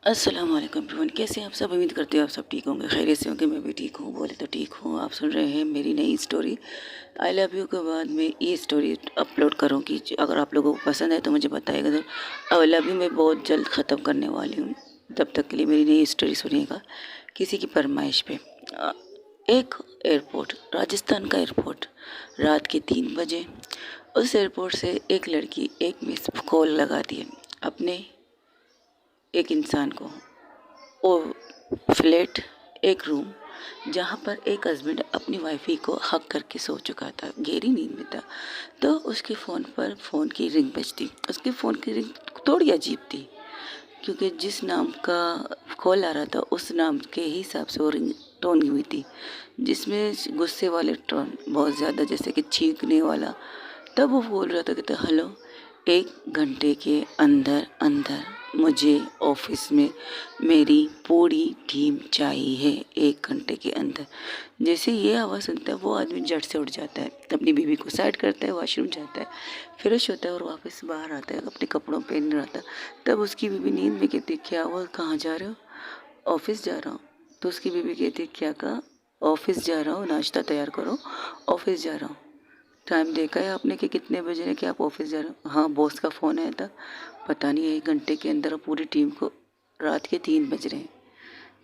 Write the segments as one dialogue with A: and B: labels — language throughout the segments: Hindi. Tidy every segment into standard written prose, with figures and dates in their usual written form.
A: अस्सलाम वालेकुम एवरीवन। कैसे हैं आप सब? उम्मीद करते हो आप सब ठीक होंगे, खैरियत से होंगे। मैं भी ठीक हूँ, बोले तो ठीक हूँ। आप सुन रहे हैं मेरी नई स्टोरी आई लव यू के बाद मैं ये स्टोरी अपलोड करूँगी। अगर आप लोगों को पसंद है तो मुझे बताइएगा। तो आई लव यू मैं बहुत जल्द ख़त्म करने वाली हूँ। तब तक के लिए मेरी नई स्टोरी सुनिएगा किसी की फरमाइश पे। एक एयरपोर्ट, राजस्थान का एयरपोर्ट, रात के 3 बजे। उस एयरपोर्ट से एक लड़की एक मिस कॉल लगाती है अपने एक इंसान को। वो फ्लैट, एक रूम जहाँ पर एक हस्बैंड अपनी वाइफी को हक करके सो चुका था, गहरी नींद में था। तो उसके फ़ोन पर फ़ोन की रिंग बजती। उसके फ़ोन की रिंग थोड़ी अजीब थी, क्योंकि जिस नाम का कॉल आ रहा था उस नाम के ही हिसाब से वो रिंग टोन हुई थी, जिसमें गुस्से वाले टोन बहुत ज़्यादा, जैसे कि चीखने वाला। तब वो बोल रहा था कि हेलो, 1 घंटे के अंदर अंदर मुझे ऑफिस में मेरी पूरी टीम चाहिए, 1 घंटे के अंदर। जैसे ये आवाज़ सुनता है वो आदमी झट से उठ जाता है, अपनी बीवी को साइड करता है, वॉशरूम जाता है, फ्रेश होता है और वापस बाहर आता है, अपने कपड़ों पहन रहा था। तब उसकी बीवी नींद में कहती, क्या हुआ, कहाँ जा रहे हो? ऑफिस जा रहा हूँ। तो उसकी बीवी कहती, क्या कहा? ऑफिस जा रहा हूँ, नाश्ता तैयार करो, ऑफिस जा रहा हूँ। टाइम देखा है आपने कि कितने बजे है कि आप ऑफिस जा रहे हो? हाँ, बॉस का फ़ोन आया था, पता नहीं 1 घंटे के अंदर पूरी टीम को, रात के 3 बज रहे हैं।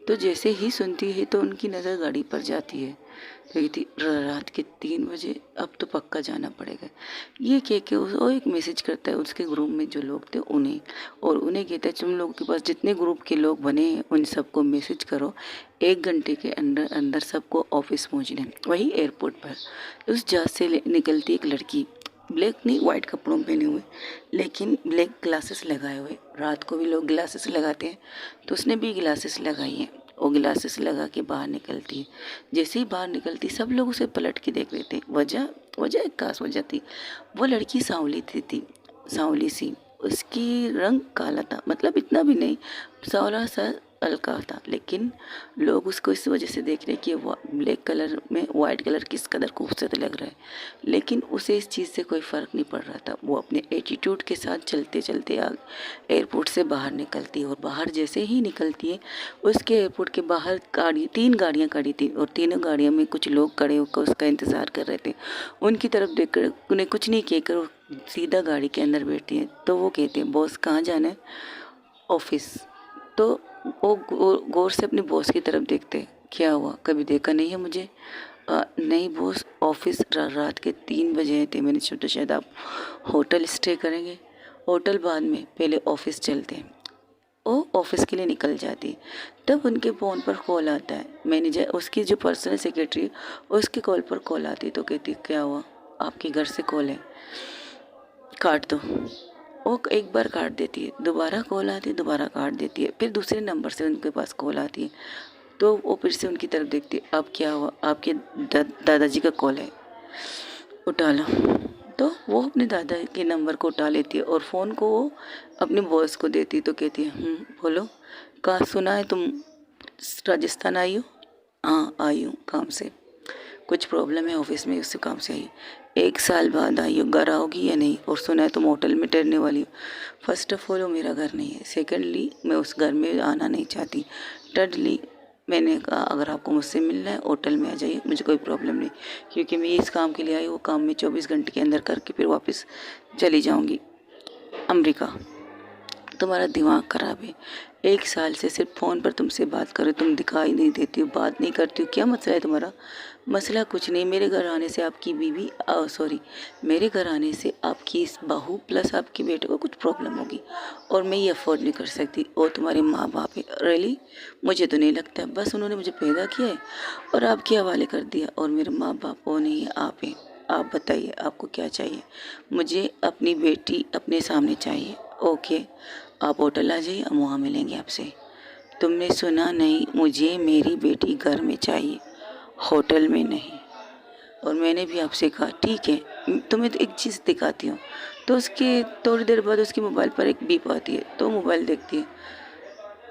A: तो जैसे ही सुनती है तो उनकी नज़र गाड़ी पर जाती है। तो कहती, रात के 3 बजे, अब तो पक्का जाना पड़ेगा। ये कह के वो एक मैसेज करता है उसके ग्रुप में जो लोग थे उन्हें, और उन्हें कहता है तुम लोगों के पास जितने ग्रुप के लोग बने हैं उन सबको मैसेज करो, 1 घंटे के अंदर अंदर सबको ऑफिस पहुंचना है। वही एयरपोर्ट पर उस जहाज से निकलती एक लड़की, ब्लैक नहीं वाइट कपड़ों में पहने हुए, लेकिन ब्लैक ग्लासेस लगाए हुए। रात को भी लोग ग्लासेस लगाते हैं, तो उसने भी ग्लासेस लगाई हैं। वो ग्लासेस लगा के बाहर निकलती है। जैसे ही बाहर निकलती सब लोग उसे पलट के देख रहे थे। वजह वजह एक खास वजह थी। वो लड़की सांवली थी, सांवली सी। उसकी रंग काला था, मतलब इतना भी नहीं, सांवला सा हल्का था, लेकिन लोग उसको इस वजह से देख रहे कि वो ब्लैक कलर में वाइट कलर किस कदर खूबसूरत लग रहा है। लेकिन उसे इस चीज़ से कोई फ़र्क नहीं पड़ रहा था। वो अपने एटीट्यूड के साथ चलते चलते एयरपोर्ट से बाहर निकलती है, और बाहर जैसे ही निकलती है उसके एयरपोर्ट के बाहर 3 गाड़ियाँ खड़ी थी, और तीनों गाड़ियों में कुछ लोग खड़े होकर उसका इंतज़ार कर रहे थे। उनकी तरफ देखकर उन्हें कुछ नहीं कहकर वो सीधा गाड़ी के अंदर बैठती है। तो वो कहते हैं, बॉस कहाँ जाना है? ऑफिस। तो वो गौर से अपने बॉस की तरफ देखते हैं, क्या हुआ, कभी देखा नहीं है मुझे? नहीं बॉस, ऑफिस रात के 3 बजे थे, मैंने सोचा शायद आप होटल स्टे करेंगे। होटल बाद में, पहले ऑफिस चलते हैं। वो ऑफिस के लिए निकल जाती है। तब उनके फ़ोन पर कॉल आता है, मैनेजर उसकी जो पर्सनल सेक्रेटरी है उसके कॉल पर कॉल आती है। तो कहती, क्या हुआ, आपके घर से कॉल है, काट दो। वो एक बार काट देती है, दोबारा कॉल आती है, दोबारा काट देती है, फिर दूसरे नंबर से उनके पास कॉल आती है। तो वो फिर से उनकी तरफ देखती है, अब क्या हुआ, आपके दादाजी का कॉल है, उठा लो। तो वो अपने दादा के नंबर को उठा लेती है और फ़ोन को वो अपने बॉस को देती है। तो कहती है, बोलो, कहाँ सुना है तुम राजस्थान आई हो? हाँ आई हूँ, काम से, कुछ प्रॉब्लम है ऑफिस में, उससे काम से आई। 1 साल बाद आई हो, घर आओगी या नहीं? और सुना है तुम होटल में ठहरने वाली हो। फर्स्ट ऑफ ऑल वो मेरा घर नहीं है, सेकेंडली मैं उस घर में आना नहीं चाहती, थर्डली मैंने कहा अगर आपको मुझसे मिलना है होटल में आ जाइए, मुझे कोई प्रॉब्लम नहीं, क्योंकि मैं इस काम के लिए आई, वो काम मैं 24 घंटे के अंदर करके फिर वापस चली जाऊँगी अमेरिका। तुम्हारा दिमाग ख़राब है, 1 साल से सिर्फ फ़ोन पर तुमसे बात कर रही, तुम दिखाई नहीं देती हो, बात नहीं करती हो, क्या मसला है तुम्हारा? मसला कुछ नहीं, मेरे घर आने से आपकी बीवी सॉरी, मेरे घर आने से आपकी इस बहू प्लस आपके बेटे को कुछ प्रॉब्लम होगी, और मैं ये अफोर्ड नहीं कर सकती। और तुम्हारे माँ बाप है, रियली? मुझे तो नहीं लगता, बस उन्होंने मुझे पैदा किया है और आपके हवाले कर दिया, और मेरे माँ बाप वो नहीं है, आप हैं। आप बताइए आपको क्या चाहिए? मुझे अपनी बेटी अपने सामने चाहिए। ओके, आप होटल आ जाइए, हम वहाँ मिलेंगे आपसे। तुमने सुना नहीं, मुझे मेरी बेटी घर में चाहिए, होटल में नहीं। और मैंने भी आपसे कहा ठीक है, तुम्हें तो एक चीज़ दिखाती हूँ। तो उसके थोड़ी देर बाद उसके मोबाइल पर एक बीप आती है, तो मोबाइल देखती है।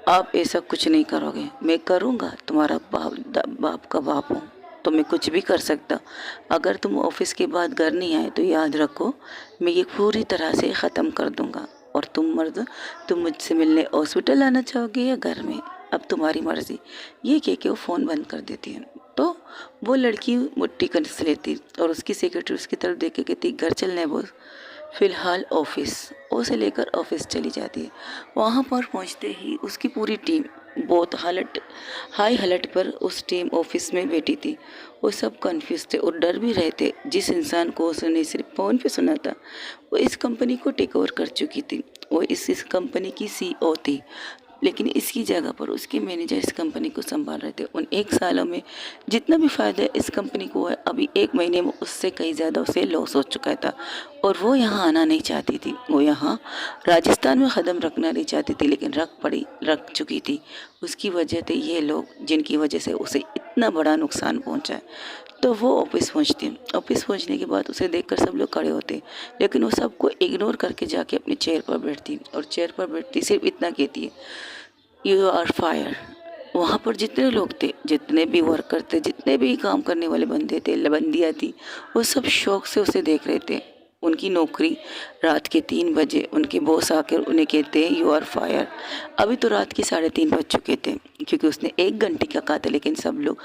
A: आप ऐसा कुछ नहीं करोगे, मैं करूँगा, तुम्हारा बाप का बाप हूँ, तो मैं कुछ भी कर सकता। अगर तुम ऑफिस के बाद घर नहीं आए तो याद रखो, मैं ये पूरी तरह से ख़त्म कर दूँगा। और तुम मर्द, तुम मुझसे मिलने हॉस्पिटल आना चाहोगे या घर में, अब तुम्हारी मर्जी। ये कह के वो फ़ोन बंद कर देती है। तो वो लड़की मुट्ठी कस लेती और उसकी सेक्रेटरी उसकी तरफ देख के कहती घर चलना है बोस, फ़िलहाल ऑफिस। उसे लेकर ऑफिस चली जाती है। वहाँ पर पहुँचते ही उसकी पूरी टीम बहुत हाई अलर्ट पर उस टीम ऑफिस में बैठी थी। वो सब कन्फ्यूज थे और डर भी रहे थे। जिस इंसान को उसने सिर्फ फ़ोन पे सुना था वो इस कंपनी को टेक ओवर कर चुकी थी। वो इस कंपनी की सीईओ थी, लेकिन इसकी जगह पर उसके मैनेजर इस कंपनी को संभाल रहे थे। उन 1 सालों में जितना भी फ़ायदा इस कंपनी को है, अभी 1 महीने में उससे कहीं ज़्यादा उसे लॉस हो चुका था और वो यहाँ आना नहीं चाहती थी। वो यहाँ राजस्थान में कदम रखना नहीं चाहती थी, लेकिन रख चुकी थी। उसकी वजह थे ये लोग जिनकी वजह से उसे इतना बड़ा नुकसान पहुँचा है। तो वो ऑफिस पहुंचती। ऑफिस पहुंचने के बाद उसे देखकर सब लोग खड़े होते, लेकिन वो सबको इग्नोर करके जाके अपनी चेयर पर बैठती और चेयर पर बैठती सिर्फ इतना कहती है, यू आर फायर। वहाँ पर जितने लोग थे, जितने भी वर्कर थे, जितने भी काम करने वाले बंदे थे, बंदियाँ थी, वो सब शौक से उसे देख रहे थे। उनकी नौकरी रात के 3 बजे उनके बॉस आकर उन्हें कहते हैं यू आर फायर। अभी तो रात के 3:30 बज चुके थे, क्योंकि उसने 1 घंटे का कहा था, लेकिन सब लोग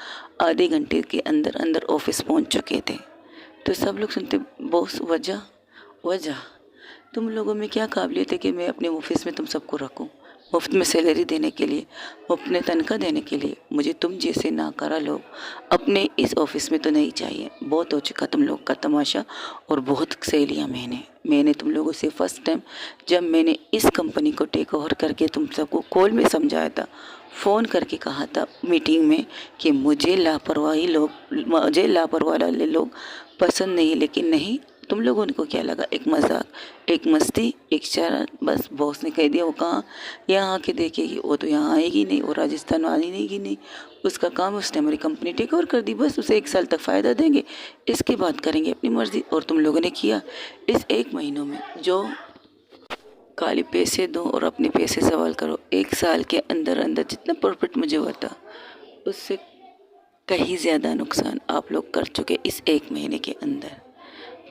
A: आधे घंटे के अंदर अंदर ऑफिस पहुंच चुके थे। तो सब लोग सुनते, बॉस वजह वजह तुम लोगों में क्या काबिलियत है कि मैं अपने ऑफिस में तुम सबको रखूं, मुफ्त में सैलरी देने के लिए, मुफ्त में तनख्वाह देने के लिए। मुझे तुम जैसे नाकारा लोग अपने इस ऑफिस में तो नहीं चाहिए। बहुत हो चुका तुम लोग का तमाशा और बहुत सह लिया मैंने तुम लोगों से फर्स्ट टाइम जब मैंने इस कंपनी को टेक ओवर करके तुम सबको कॉल में समझाया था, फ़ोन करके कहा था मीटिंग में कि मुझे लापरवाह वाले लोग पसंद नहीं, लेकिन नहीं, तुम लोगों को क्या लगा, एक मजाक, एक मस्ती, एक शरारत। बस बॉस ने कह दिया वो कहाँ यहाँ आके देखेगी, वो तो यहाँ आएगी नहीं, वो राजस्थान आने नहीं की नहीं। उसका काम, उसने हमारी कंपनी टेक ओवर कर दी, बस उसे 1 साल तक फ़ायदा देंगे, इसके बाद करेंगे अपनी मर्ज़ी। और तुम लोगों ने किया इस 1 महीनों में जो खाली पैसे दो और अपने पैसे सवाल करो। 1 साल के अंदर अंदर जितना प्रॉफिट मुझे हुआ था उससे कहीं ज़्यादा नुकसान आप लोग कर चुके इस 1 महीने के अंदर।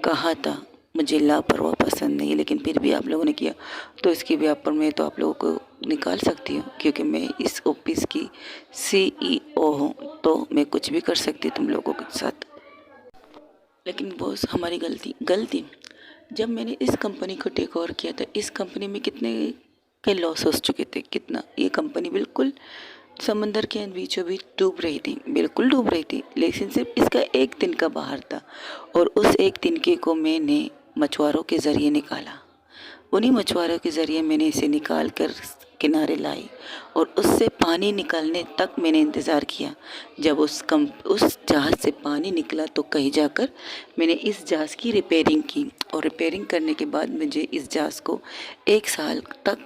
A: कहा था मुझे लापरवाह पसंद नहीं है, लेकिन फिर भी आप लोगों ने किया, तो इसकी व्याप पर मैं तो आप लोगों को निकाल सकती हूँ, क्योंकि मैं इस ऑफिस की सीईओ हूँ, तो मैं कुछ भी कर सकती तुम लोगों के साथ। लेकिन बॉस हमारी गलती जब मैंने इस कंपनी को टेक ओवर किया था, इस कंपनी में कितने के लॉस हो चुके थे, कितना ये कंपनी बिल्कुल समंदर के बीचों बीच डूब रही थी, बिल्कुल डूब रही थी। लेकिन सिर्फ इसका 1 दिन का बाहर था और उस 1 दिन के को मैंने मछुआरों के ज़रिए निकाला। उन्हीं मछुआरों के ज़रिए मैंने इसे निकाल कर किनारे लाई और उससे पानी निकलने तक मैंने इंतज़ार किया। जब उस जहाज़ से पानी निकला तो कहीं जाकर मैंने इस जहाज़ की रिपेयरिंग की और रिपेयरिंग करने के बाद मुझे इस जहाज़ को 1 साल तक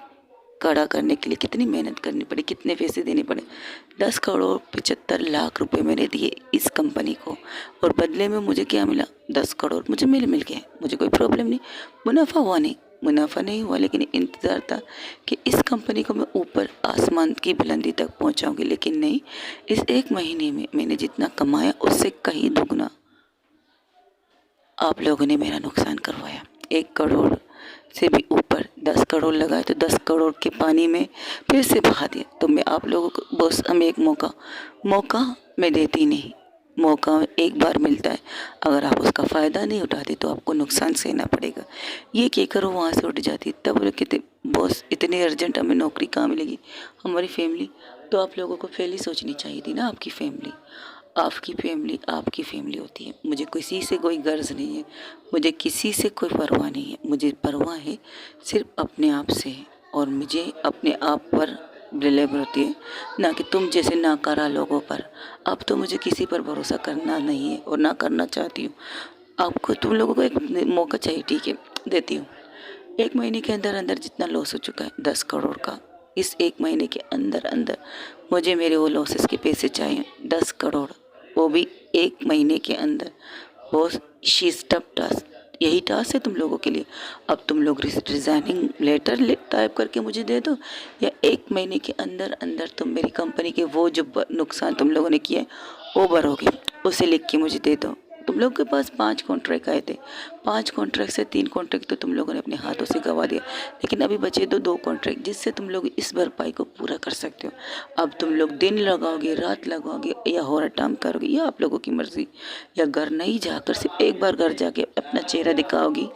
A: खड़ा करने के लिए कितनी मेहनत करनी पड़ी, कितने पैसे देने पड़े। 10 करोड़ 75 लाख रुपए मैंने दिए इस कंपनी को और बदले में मुझे क्या मिला, 10 करोड़ मुझे मिल गए। मुझे कोई प्रॉब्लम नहीं, मुनाफा नहीं हुआ, लेकिन इंतज़ार था कि इस कंपनी को मैं ऊपर आसमान की बुलंदी तक पहुंचाऊंगी। लेकिन नहीं, इस 1 महीने में मैंने जितना कमाया उससे कहीं दुगना आप लोगों ने मेरा नुकसान करवाया। 1 करोड़ से भी ऊपर 10 करोड़ लगाए तो 10 करोड़ के पानी में फिर से बहा दिया। तो मैं आप लोगों को बस हमें एक मौका मैं देती नहीं। मौका एक बार मिलता है, अगर आप उसका फ़ायदा नहीं उठाते तो आपको नुकसान सहना पड़ेगा। ये कहकर वो वहाँ से उठ जाती। तब वो कहते बॉस इतनी अर्जेंट हमें नौकरी कहाँ मिलेगी, हमारी फैमिली। तो आप लोगों को पहले सोचनी चाहिए थी ना, आपकी फैमिली होती है। मुझे किसी से कोई गर्ज नहीं है, मुझे किसी से कोई परवाह नहीं है। मुझे परवाह है सिर्फ अपने आप से है और मुझे अपने आप पर रिलेबल होती है, ना कि तुम जैसे नाकारा लोगों पर। अब तो मुझे किसी पर भरोसा करना नहीं है और ना करना चाहती हूँ। आपको तुम लोगों को एक मौका चाहिए, ठीक है, देती हूँ। 1 महीने के अंदर अंदर जितना लॉस हो चुका है 10 करोड़ का, इस 1 महीने के अंदर अंदर मुझे मेरे वो लॉसेस के पैसे चाहिए 10 करोड़, वो भी 1 महीने के अंदर। बॉस शीज टफ टास्क, यही टास्क है तुम लोगों के लिए। अब तुम लोग रिजाइनिंग लेटर टाइप करके मुझे दे दो, या 1 महीने के अंदर अंदर तुम मेरी कंपनी के वो जो नुकसान तुम लोगों ने किए वो भरोगे, उसे लिख के मुझे दे दो। तुम लोगों के पास 5 कॉन्ट्रैक्ट आए थे, 5 कॉन्ट्रैक्ट से 3 कॉन्ट्रैक्ट तो तुम लोगों ने अपने हाथों से गंवा दिया, लेकिन अभी बचे तो 2 कॉन्ट्रैक्ट जिससे तुम लोग इस भरपाई को पूरा कर सकते हो। अब तुम लोग दिन लगाओगे, रात लगाओगे या ओवर टाइम करोगे, या आप लोगों की मर्जी, या घर नहीं जाकर सिर्फ एक बार घर जाके अपना चेहरा दिखाओगी।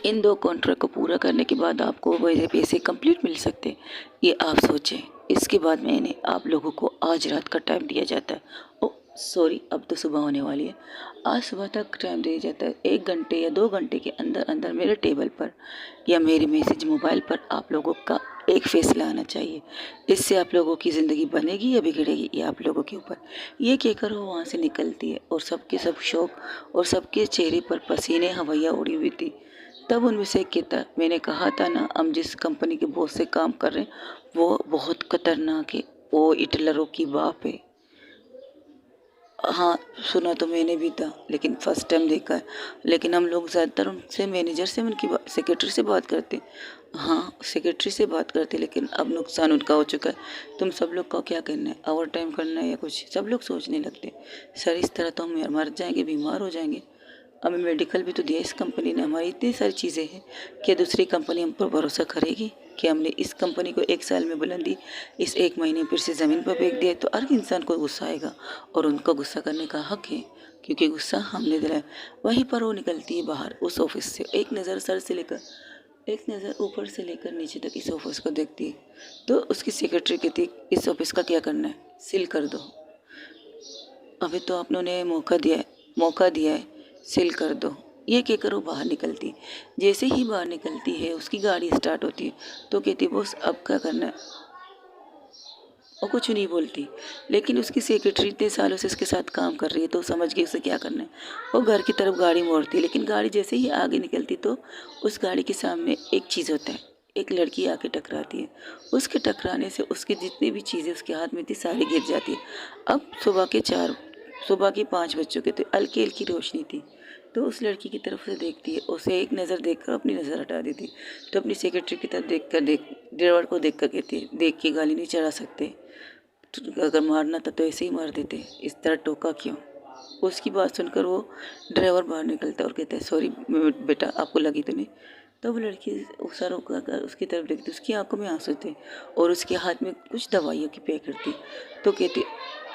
A: इन 2 कॉन्ट्रैक्ट को पूरा करने के बाद आपको वही पैसे कंप्लीट मिल सकते हैं, ये आप सोचें। इसके बाद मैंने आप लोगों को आज रात का टाइम दिया जाता है। ओ सॉरी, अब तो सुबह होने वाली है। आज सुबह तक टाइम दिया जाता है। 1 घंटे या 2 घंटे के अंदर अंदर मेरे टेबल पर या मेरे मैसेज मोबाइल पर आप लोगों का एक फैसला आना चाहिए। इससे आप लोगों की ज़िंदगी बनेगी या बिगड़ेगी, ये आप लोगों के ऊपर। ये कहकर वो वहाँ से निकलती है और सबके सब शौक और सबके चेहरे पर पसीने हवैया उड़ी हुई थी। तब उनमें से एक कहता, मैंने कहा था ना, हम जिस कंपनी के बॉस से काम कर रहे हैं वो बहुत खतरनाक है, वो हिटलरों की बाप है। हाँ, सुना तो मैंने भी था, लेकिन फर्स्ट टाइम देखा है। लेकिन हम लोग ज़्यादातर उनसे मैनेजर से, उनकी सेक्रेटरी से बात करते हैं। हाँ, सेक्रेटरी से बात करते, लेकिन अब नुकसान उनका हो चुका है। तुम सब लोग का क्या करना है, ओवर टाइम करना है या कुछ, सब लोग सोचने लगते सर इस तरह तो हम मर जाएंगे, बीमार हो जाएंगे। हमें मेडिकल भी तो दिया इस कंपनी ने, हमारी इतनी सारी चीज़ें हैं। क्या दूसरी कंपनी हम पर भरोसा करेगी? कि हमने इस कंपनी को 1 साल में बुलंदी, इस 1 महीने फिर से ज़मीन पर फेंक दिया, तो हर इंसान को गुस्सा आएगा और उनको गुस्सा करने का हक है, क्योंकि गुस्सा हमने दिलाया। वहीं पर वो निकलती है बाहर उस ऑफिस से, एक नज़र सर से लेकर, एक नज़र ऊपर से लेकर नीचे तक इस ऑफिस को देखती है। तो उसकी सेक्रेटरी कहती है, इस ऑफिस का क्या करना है, सील कर दो। अभी तो आप लोगों ने मौका दिया है, सील कर दो। ये कहकर वो बाहर निकलती है। जैसे ही बाहर निकलती है उसकी गाड़ी स्टार्ट होती है, तो कहती बॉस अब क्या करना है। वो कुछ नहीं बोलती, लेकिन उसकी सेक्रेटरी इतने सालों से उसके साथ काम कर रही है तो समझ गई उसे क्या करना है। वो घर की तरफ गाड़ी मोड़ती है, लेकिन गाड़ी जैसे ही आगे निकलती तो उस गाड़ी के सामने एक चीज़ होता है, एक लड़की आके टकराती है। उसके टकराने से उसकी जितनी भी चीज़ें उसके हाथ में थी सारी गिर जाती है। अब सुबह के 5 बज चुके थे, हल्की हल्की रोशनी थी। तो उस लड़की की तरफ से देखती है, उसे एक नज़र देखकर अपनी नज़र हटा देती है। तो अपनी सेक्रेटरी की तरफ ड्राइवर को देख कर कहती है, देख के गाली नहीं चढ़ा सकते, तो अगर मारना था तो ऐसे ही मार देते, इस तरह टोका क्यों। उसकी बात सुनकर वो ड्राइवर बाहर निकलता है और कहता है, सॉरी बेटा, आपको लगी तो नहीं। तब वो लड़की सर उठाकर उसकी तरफ देखती, उसकी आंखों में आंसू थे और उसके हाथ में कुछ दवाइयों की पैकेट थी। तो कहती,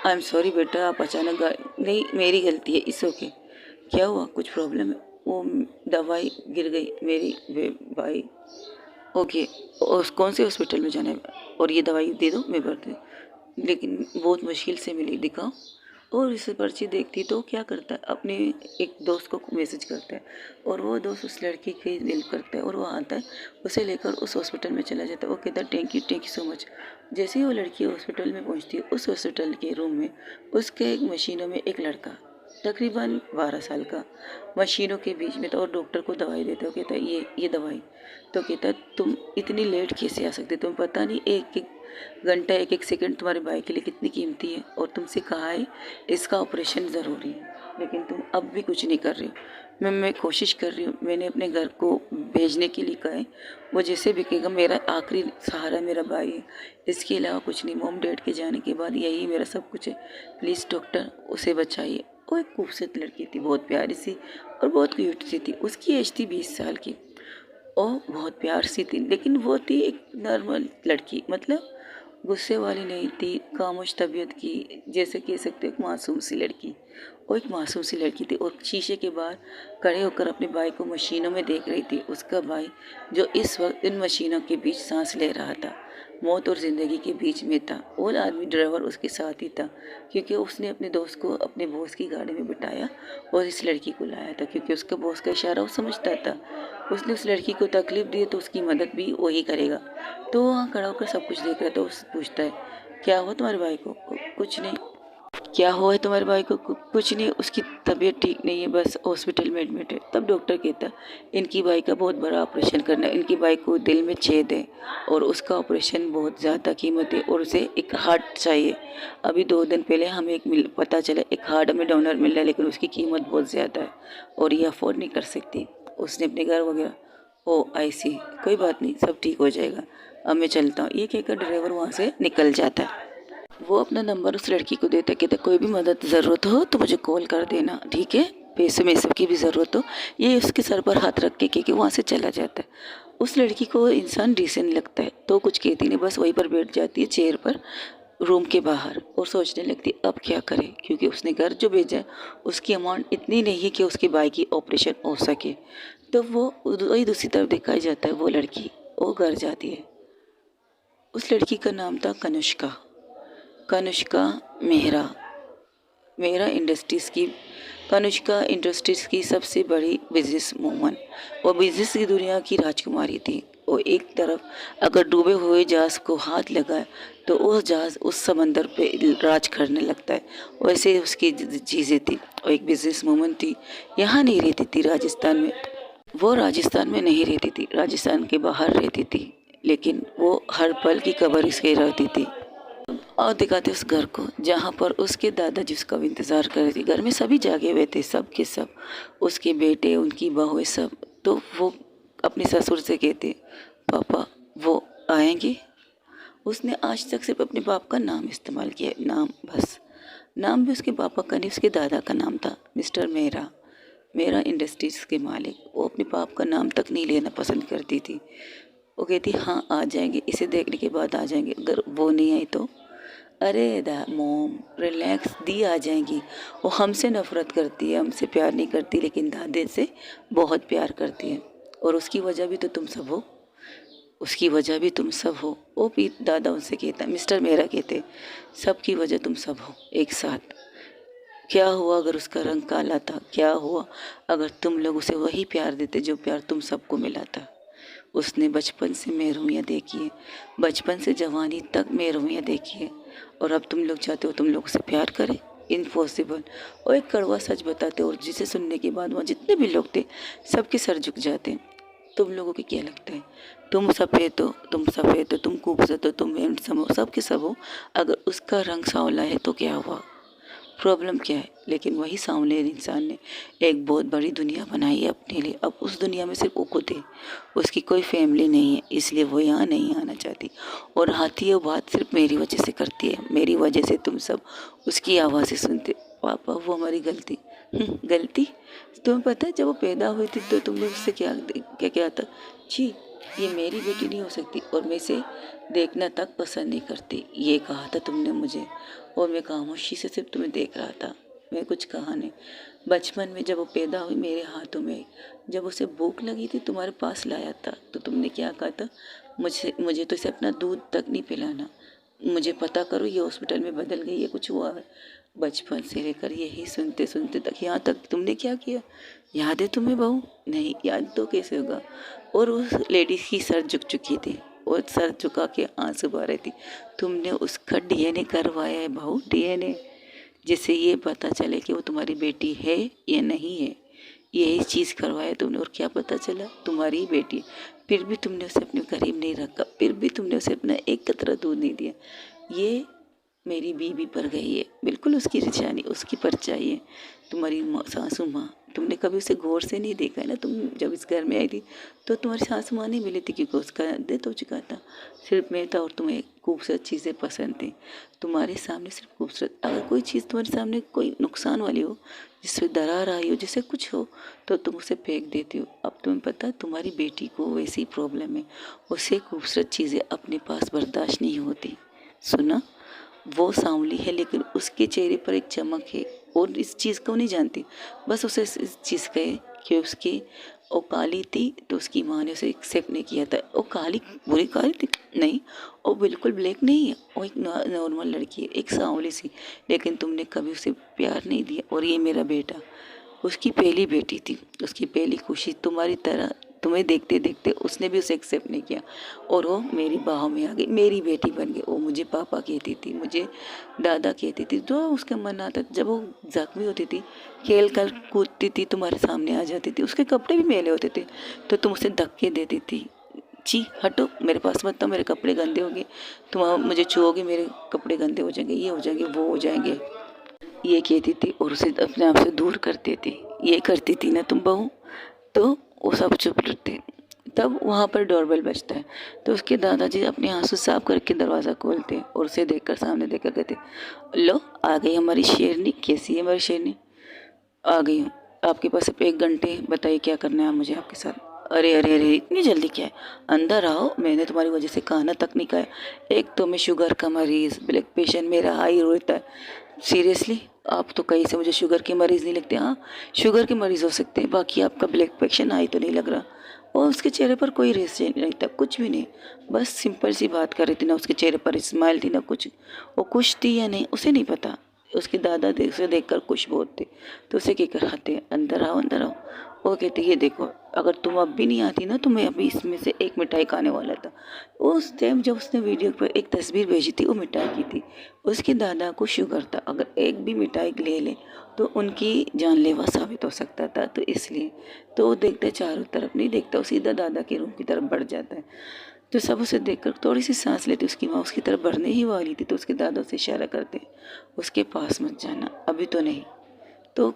A: आई एम सॉरी बेटा, आप अचानक नहीं, मेरी गलती है, इस ओके। क्या हुआ, कुछ प्रॉब्लम है? वो दवाई गिर गई मेरी भाई। ओके, और कौन से हॉस्पिटल में जाना है, और ये दवाई दे दो मैं भर दूँ, लेकिन बहुत मुश्किल से मिली, दिखाओ। और इसे पर्ची देखती तो क्या करता है, अपने एक दोस्त को मैसेज करता है और वो दोस्त उस लड़की की हेल्प करता है और वो आता है, उसे लेकर उस हॉस्पिटल में चला जाता है। वो कहता है थैंक यू सो मच। जैसे ही वो लड़की हॉस्पिटल में पहुंचती है, उस हॉस्पिटल के रूम में उसके एक मशीनों में एक लड़का तकरीबन 12 साल का मशीनों के बीच में था और डॉक्टर को दवाई देता है। कहता है ये दवाई। तो कहता है तुम इतनी लेट कैसे आ सकते, तुम्हें पता नहीं एक एक घंटा एक एक सेकंड तुम्हारे भाई के लिए कितनी कीमती है, और तुमसे कहा है इसका ऑपरेशन ज़रूरी है, लेकिन तुम अब भी कुछ नहीं कर रही हो। मैं कोशिश कर रही हूँ, मैंने अपने घर को भेजने के लिए कहा है, वो जैसे भी कहेगा, मेरा आखिरी सहारा मेरा भाई है, इसके अलावा कुछ नहीं। मॉम डैड के जाने के बाद यही मेरा सब कुछ है, प्लीज़ डॉक्टर उसे बचाइए। वो एक खूबसूरत लड़की थी, बहुत प्यारी सी और बहुत क्यूट सी थी। उसकी एज थी 20 साल की और बहुत प्यार सी थी, लेकिन वो थी एक नॉर्मल लड़की, मतलब गुस्से वाली नहीं थी, खामोश तबीयत की, जैसे कह सकते हो एक मासूम सी लड़की। वो एक मासूम सी लड़की थी और शीशे के बाहर खड़े होकर अपने भाई को मशीनों में देख रही थी। उसका भाई जो इस वक्त इन मशीनों के बीच सांस ले रहा था, मौत और ज़िंदगी के बीच में था। और आदमी ड्राइवर उसके साथ ही था, क्योंकि उसने अपने दोस्त को अपने बॉस की गाड़ी में बिठाया और इस लड़की को लाया था, क्योंकि उसका बॉस का इशारा वो समझता था। उसने उस लड़की को तकलीफ़ दी तो उसकी मदद भी वही करेगा। तो वहाँ खड़ा होकर सब कुछ देख रहा था। उससे पूछता है, क्या हुआ तुम्हारे भाई को? कुछ नहीं। क्या हुआ है तुम्हारे भाई को? कुछ नहीं, उसकी तबीयत ठीक नहीं है, बस हॉस्पिटल में एडमिट है। तब डॉक्टर कहता है, इनकी भाई का बहुत बड़ा ऑपरेशन करना है, इनकी भाई को दिल में छेद है और उसका ऑपरेशन बहुत ज़्यादा कीमत है और उसे एक हार्ट चाहिए। अभी 2 दिन पहले हमें पता चला एक हार्ट में डोनर मिल रहा है, लेकिन उसकी कीमत बहुत ज़्यादा है और ये अफोर्ड नहीं कर सकती। उसने अपने घर वगैरह, ओ आई सी, कोई बात नहीं, सब ठीक हो जाएगा, अब मैं चलता हूँ। ये कहकर ड्राइवर वहाँ से निकल जाता है। वो अपना नंबर उस लड़की को देता, कहता कोई भी मदद ज़रूरत हो तो मुझे कॉल कर देना, ठीक है। पैसे में सबकी भी ज़रूरत हो, ये उसके सर पर हाथ रख के वहाँ से चला जाता है। उस लड़की को इंसान डिसेंट लगता है तो कुछ कहती नहीं, बस वहीं पर बैठ जाती है चेयर पर रूम के बाहर और सोचने लगती अब क्या करे, क्योंकि उसने घर जो भेजा है उसकी अमाउंट इतनी नहीं है कि उसके भाई की ऑपरेशन हो सके। तो वो वही दूसरी तरफ दिखाई जाता है, वो लड़की वो घर जाती है। उस लड़की का नाम था कनुष्का, कनुष्का मेहरा। मेरा इंडस्ट्रीज़ की कनुष्का इंडस्ट्रीज़ की सबसे बड़ी बिजनेस वूमन, वो बिजनेस की दुनिया की राजकुमारी थी। वो एक तरफ अगर डूबे हुए जहाज़ को हाथ लगाए तो वो जहाज़ उस समंदर पे राज करने लगता है, वैसे उसकी चीज़ें थी। वो एक बिजनेस वूमन थी, यहाँ नहीं रहती थी राजस्थान में। वो राजस्थान में नहीं रहती थी, राजस्थान के बाहर रहती थी, लेकिन वो हर पल की खबर इसके रहती थी। और दिखाते उस घर को जहाँ पर उसके दादाजी उसका इंतज़ार कर रहे थे। घर में सभी जागे हुए थे, सब के सब, उसके बेटे, उनकी बहुएं, सब। तो वो अपने ससुर से कहते पापा वो आएंगे। उसने आज तक सिर्फ अपने बाप का नाम इस्तेमाल किया, नाम बस। नाम भी उसके पापा का नहीं, उसके दादा का नाम था, मिस्टर मेहरा। मेरा इंडस्ट्रीज़ के मालिक। वो अपने बाप का नाम तक नहीं लेना पसंद करती थी। वो कहती हाँ आ जाएंगे, इसे देखने के बाद आ जाएंगे। अगर वो नहीं आई तो अरे दा मोम रिलैक्स, दी आ जाएंगी। वो हमसे नफ़रत करती है, हमसे प्यार नहीं करती, लेकिन दादे से बहुत प्यार करती है। और उसकी वजह भी तो तुम सब हो, उसकी वजह भी तुम सब हो। वो भी दादा उनसे कहता, मिस्टर मेरा कहते, सब की वजह तुम सब हो एक साथ। क्या हुआ अगर उसका रंग काला था, क्या हुआ अगर तुम लोग उसे वही प्यार देते जो प्यार तुम सबको मिला था। उसने बचपन से महरूमियाँ देखी है, बचपन से जवानी तक महरूमियाँ देखी है, और अब तुम लोग चाहते हो तुम लोग उसे प्यार करें। इम्पॉसिबल। और एक कड़वा सच बताते, और जिसे सुनने के बाद वहाँ जितने भी लोग थे सबके सर झुक जाते। तुम लोगों को क्या लगता है, तुम सफ़ेद हो, तुम सफ़ेद हो, तुम खूबसूरत हो, तुम हैंडसम हो, सब के सब हो, अगर उसका रंग सांवला है तो क्या हुआ, प्रॉब्लम क्या है। लेकिन वही सांवले इंसान ने एक बहुत बड़ी दुनिया बनाई है अपने लिए। अब उस दुनिया में सिर्फ वो खुद है, उसकी कोई फैमिली नहीं है, इसलिए वो यहाँ नहीं आना चाहती। और आती है वो बात सिर्फ मेरी वजह से करती है, मेरी वजह से तुम सब उसकी आवाज़ें सुनते। पापा वो हमारी गलती। गलती? तुम्हें पता है जब वो पैदा हुई थी तो तुमने उससे क्या क्या क्या था, छी ये मेरी बेटी नहीं हो सकती, और मैं इसे देखना तक पसंद नहीं करती, ये कहा था तुमने मुझे। और मैं खामोशी से सिर्फ तुम्हें देख रहा था, मैं कुछ कहा नहीं। बचपन में जब वो पैदा हुई मेरे हाथों में, जब उसे भूख लगी थी तुम्हारे पास लाया था, तो तुमने क्या कहा था, मुझे मुझे तो इसे अपना दूध तक नहीं पिलाना, मुझे पता करो ये हॉस्पिटल में बदल गई है, कुछ हुआ है। बचपन से लेकर यही सुनते सुनते तक यहाँ तक तुमने क्या किया, याद है तुम्हें बहू? नहीं याद तो कैसे होगा। और उस लेडी की सर झुक चुकी थी, और सर झुका के आंसू बहा रही थी। तुमने उसका डीएनए करवाया है बहू, डीएनए, जिससे ये पता चले कि वो तुम्हारी बेटी है या नहीं है। यही चीज़ करवाया तुमने, और क्या पता चला तुम्हारी ही बेटी है। फिर भी तुमने उसे अपने करीब नहीं रखा, फिर भी तुमने उसे अपना एक कतरा दूध नहीं दिया। ये मेरी बीवी पर गई है, बिल्कुल उसकी निशानी, उसकी परछाई है। तुम्हारी सासू माँ, तुमने कभी उसे गौर से नहीं देखा है ना। तुम जब इस घर में आई थी तो तुम्हारी सासू माँ नहीं मिली थी, क्योंकि उसका डेथ हो चुका था। सिर्फ मैं था, और तुम्हें खूबसूरत चीज़ें पसंद थी। तुम्हारे सामने सिर्फ खूबसूरत, अगर कोई चीज़ तुम्हारे सामने कोई नुकसान वाली हो, जिससे दरार आई हो, जिससे कुछ हो, तो तुम उसे फेंक देती हो। अब तुम्हें पता है तुम्हारी बेटी को वैसी प्रॉब्लम है, उसे खूबसूरत चीज़ें अपने पास बर्दाश्त नहीं होती। सुना, वो सांवली है लेकिन उसके चेहरे पर एक चमक है, और इस चीज़ को नहीं जानती। बस उसे इस चीज़ का है कि उसकी वो काली थी तो उसकी माँ ने उसे एक्सेप्ट नहीं किया था। वो काली, बुरी काली थी नहीं, वो बिल्कुल ब्लैक नहीं है, वो एक नॉर्मल लड़की है, एक सांवली सी। लेकिन तुमने कभी उसे प्यार नहीं दिया। और ये मेरा बेटा, उसकी पहली बेटी थी, उसकी पहली खुशी तुम्हारी तरह, तुम्हें देखते देखते उसने भी उसे एक्सेप्ट नहीं किया, और वो मेरी बाहों में आ गई, मेरी बेटी बन गई। वो मुझे पापा कहती थी, मुझे दादा कहती थी, जो उसका मन आता था। जब वो जख्मी होती थी, खेल कर कूदती थी, तुम्हारे सामने आ जाती थी, उसके कपड़े भी मैले होते थे तो तुम उसे धक्के देती थी, जी हटो मेरे पास मत आओ, मेरे कपड़े गंदे होंगे, तुम मुझे छुओगे मेरे कपड़े गंदे हो जाएंगे, ये हो जाएंगे, वो हो जाएंगे, ये कहती थी, और उसे अपने आप से दूर करती थी। ये करती थी ना तुम बहू, तो वो सब चुप रहते। तब वहाँ पर डोरबेल बजता है, तो उसके दादाजी अपने आंसू साफ करके दरवाज़ा खोलते हैं, और उसे देखकर, सामने देखकर कहते, लो आ गई हमारी शेरनी। कैसी है हमारी शेरनी? आ गई हूँ। आपके पास सिर्फ 1 घंटे, बताइए क्या करना है मुझे आपके साथ। अरे अरे अरे, इतनी जल्दी क्या है, अंदर आओ, मैंने तुम्हारी वजह से खाना तक नहीं खाया। एक तो मैं शुगर का मरीज़, ब्लड प्रेशर मेरा हाई रहता है। सीरियसली, आप तो कहीं से मुझे शुगर के मरीज़ नहीं लगते। हाँ, शुगर के मरीज़ हो सकते हैं, बाकी आपका ब्लड प्रेशर हाई तो नहीं लग रहा। और उसके चेहरे पर कोई रेस नहीं था, कुछ भी नहीं, बस सिंपल सी बात कर रही थी ना, उसके चेहरे पर स्माइल थी ना कुछ। वो खुश थी या नहीं उसे नहीं पता। उसके दादा उसे देखकर खुश बहुत थे, तो उसे क्या कराते, अंदर आओ अंदर आओ। वो कहते ये देखो, अगर तुम अब भी नहीं आती ना तो मैं अभी इसमें से एक मिठाई खाने वाला था। उस टाइम जब उसने वीडियो पर एक तस्वीर भेजी थी, वो मिठाई की थी। उसके दादा को शुगर था, अगर एक भी मिठाई ले ले तो उनकी जानलेवा साबित हो सकता था। तो इसलिए तो वो देखता है चारों तरफ नहीं देखता, वो सीधा दादा के रूम की तरफ बढ़ जाता है। तो सब उसे देखकर थोड़ी सी सांस लेती, उसकी माँ उसकी तरफ बढ़ने ही वाली थी तो उसके दादा उसे इशारा करते, उसके पास मत जाना, अभी तो नहीं। तो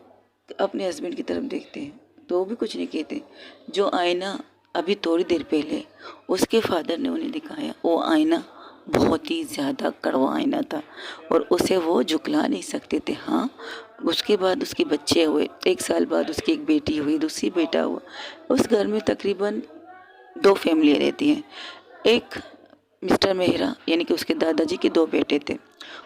A: अपने हस्बैंड की तरफ देखते हैं तो वो भी कुछ नहीं कहते। जो आईना अभी थोड़ी देर पहले उसके फादर ने उन्हें दिखाया, वो आईना बहुत ही ज़्यादा कड़वा आईना था और उसे वो झुकला नहीं सकते थे। हाँ, उसके बाद उसके बच्चे हुए, 1 साल बाद उसकी एक बेटी हुई, दूसरी बेटा हुआ। उस घर में तकरीबन 2 फैमिली रहती हैं। एक मिस्टर मेहरा यानी कि उसके दादाजी के 2 बेटे थे,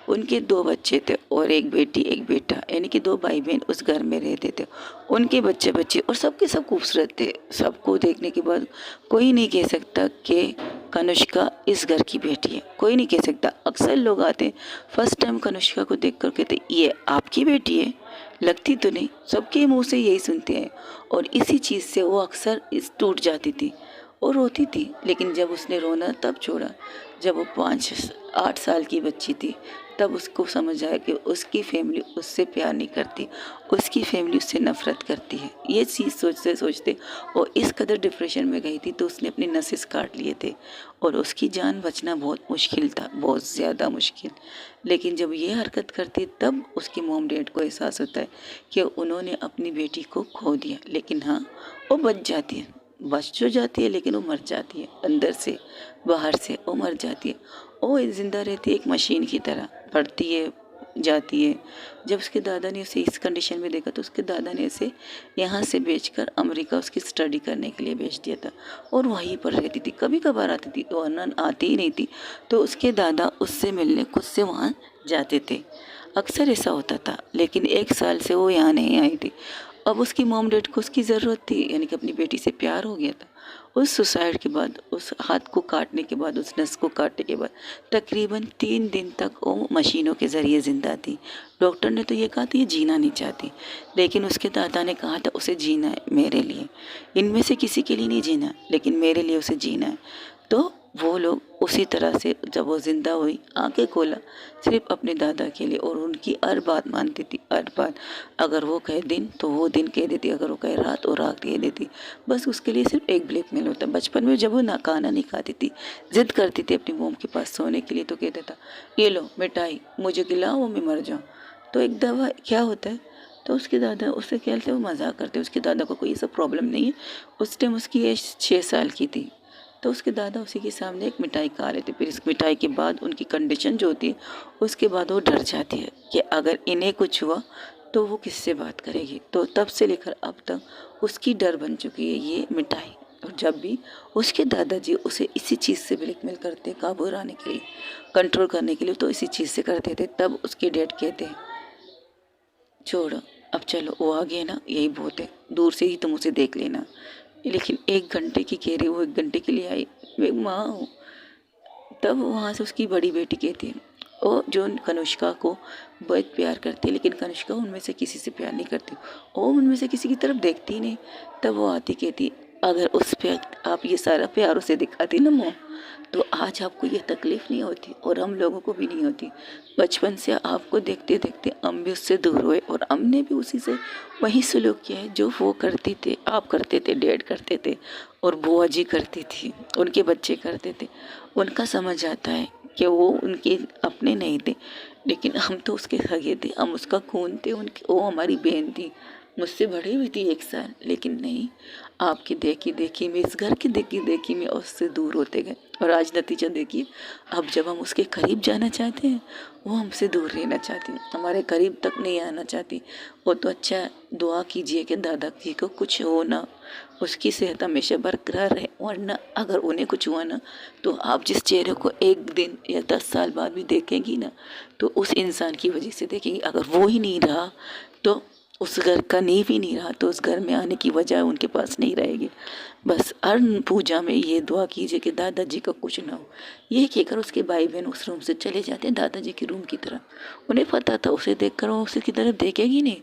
A: उनके 2 बच्चे थे और एक बेटी एक बेटा, यानी कि 2 भाई बहन उस घर में रहते थे। उनके बच्चे बच्चे और सबके सब खूबसूरत थे। सबको देखने के बाद कोई नहीं कह सकता कि कनुष्का इस घर की बेटी है, कोई नहीं कह सकता। अक्सर लोग आते फर्स्ट टाइम कनुष्का को देख कर कहते ये आपकी बेटी है, लगती तो नहीं, सबके मुंह से यही सुनते हैं। और इसी चीज़ से वो अक्सर इस टूट जाती थी और रोती थी। लेकिन जब उसने रोना तब छोड़ा, जब वो 5-8 साल की बच्ची थी, तब उसको समझ आया कि उसकी फैमिली उससे प्यार नहीं करती, उसकी फैमिली उससे नफ़रत करती है। ये चीज़ सोचते सोचते वो इस कदर डिप्रेशन में गई थी तो उसने अपने नसेस काट लिए थे और उसकी जान बचना बहुत मुश्किल था, बहुत ज़्यादा मुश्किल। लेकिन जब ये हरकत करती तब उसकी मॉम डैड को एहसास होता है कि उन्होंने अपनी बेटी को खो दिया। लेकिन हाँ, वो बच जाती है, बच तो जाती है लेकिन वो मर जाती है, अंदर से बाहर से वो मर जाती है। वो ज़िंदा रहती है एक मशीन की तरह, पढ़ती है जाती है। जब उसके दादा ने उसे इस कंडीशन में देखा तो उसके दादा ने उसे यहाँ से बेचकर अमेरिका उसकी स्टडी करने के लिए भेज दिया था और वहीं पर रहती थी। कभी कभार आती थी, वरना आती ही नहीं थी। तो उसके दादा उससे मिलने खुद से वहाँ जाते थे, अक्सर ऐसा होता था। लेकिन 1 साल से वो यहाँ नहीं आई थी। अब उसकी मॉम डैड को उसकी ज़रूरत थी, यानी कि अपनी बेटी से प्यार हो गया था। उस सुसाइड के बाद, उस हाथ को काटने के बाद, उस नस को काटने के बाद तकरीबन 3 दिन तक वो मशीनों के ज़रिए ज़िंदा थी। डॉक्टर ने तो ये कहा था ये जीना नहीं चाहती, लेकिन उसके दादा ने कहा था उसे जीना है मेरे लिए, इनमें से किसी के लिए नहीं जीना, लेकिन मेरे लिए उसे जीना है। तो वो लोग उसी तरह से जब वो ज़िंदा हुई आंखें खोला सिर्फ अपने दादा के लिए, और उनकी हर बात मानती थी, हर बात। अगर वो कहे दिन तो वो दिन कह देती, अगर वो कहे रात तो रात कह देती। बस उसके लिए सिर्फ एक ब्लैकमेल होता। बचपन में जब वो ना खाना नहीं खाती थी, जिद करती थी अपनी मोम के पास सोने के लिए, तो कहता था ये लो मिठाई मुझे खिलाओ मैं मर जाऊँ। तो एक दवा क्या होता है, तो उसके दादा उससे ख्याल से वो मजाक करते। उसके दादा को कोई ऐसा प्रॉब्लम नहीं है। उस टाइम उसकी एज 6 साल की थी। तो उसके दादा उसी के सामने एक मिठाई खा रहे थे। फिर इस मिठाई के बाद उनकी कंडीशन जो होती है, उसके बाद वो डर जाती है कि अगर इन्हें कुछ हुआ तो वो किससे बात करेगी। तो तब से लेकर अब तक उसकी डर बन चुकी है ये मिठाई। और जब भी उसके दादाजी उसे इसी चीज़ से ब्लैकमेल करते, काबू आने के लिए, कंट्रोल करने के लिए, तो इसी चीज़ से करते थे। तब उसके डैड कहते हैं छोड़ो अब चलो, वो आ गया ना यही बहुत है, दूर से ही तुम उसे देख लेना। लेकिन 1 घंटे की कह रही, वो 1 घंटे के लिए आई, मैं माँ हूँ। तब वहाँ से उसकी बड़ी बेटी कहती है, वो जो कनुष्का को बहुत प्यार करती है, लेकिन कनुष्का उनमें से किसी से प्यार नहीं करती, वो उनमें से किसी की तरफ देखती ही नहीं। तब वो आती कहती अगर उस पर आप ये सारा प्यार उसे दिखाती ना मोह, तो आज आपको ये तकलीफ़ नहीं होती और हम लोगों को भी नहीं होती। बचपन से आपको देखते देखते हम भी उससे दूर हुए और हमने भी उसी से वही सलूक किया है जो वो करती थे, आप करते थे, डैड करते थे और बुआ जी करती थी, उनके बच्चे करते थे। उनका समझ आता है कि वो उनके अपने नहीं थे, लेकिन हम तो उसके सगे थे, हम उसका खून थे, उनकी वो हमारी बहन थी, मुझसे बड़ी भी थी 1 साल। लेकिन नहीं, आपकी देखी देखी में, इस घर की देखी देखी में उससे दूर होते गए। और आज नतीजा देखिए, अब जब हम उसके करीब जाना चाहते हैं, वो हमसे दूर रहना चाहती, हमारे करीब तक नहीं आना चाहती। वो तो अच्छा है, दुआ कीजिए कि दादाजी को कुछ हो ना, उसकी सेहत हमेशा बरकरार रहे, वरना अगर उन्हें कुछ हुआ ना, तो आप जिस चेहरे को एक दिन या 10 साल बाद भी देखेंगी ना, तो उस इंसान की वजह से देखेंगी। अगर वो ही नहीं रहा तो उस घर का नींव ही नहीं रहा, तो उस घर में आने की वजह उनके पास नहीं रहेगी। बस हर पूजा में ये दुआ कीजिए कि दादाजी का कुछ ना हो। ये कहकर उसके भाई बहन उस रूम से चले जाते हैं दादाजी के रूम की तरफ। उन्हें पता था उसे देखकर वो उसे की तरफ देखेगी नहीं,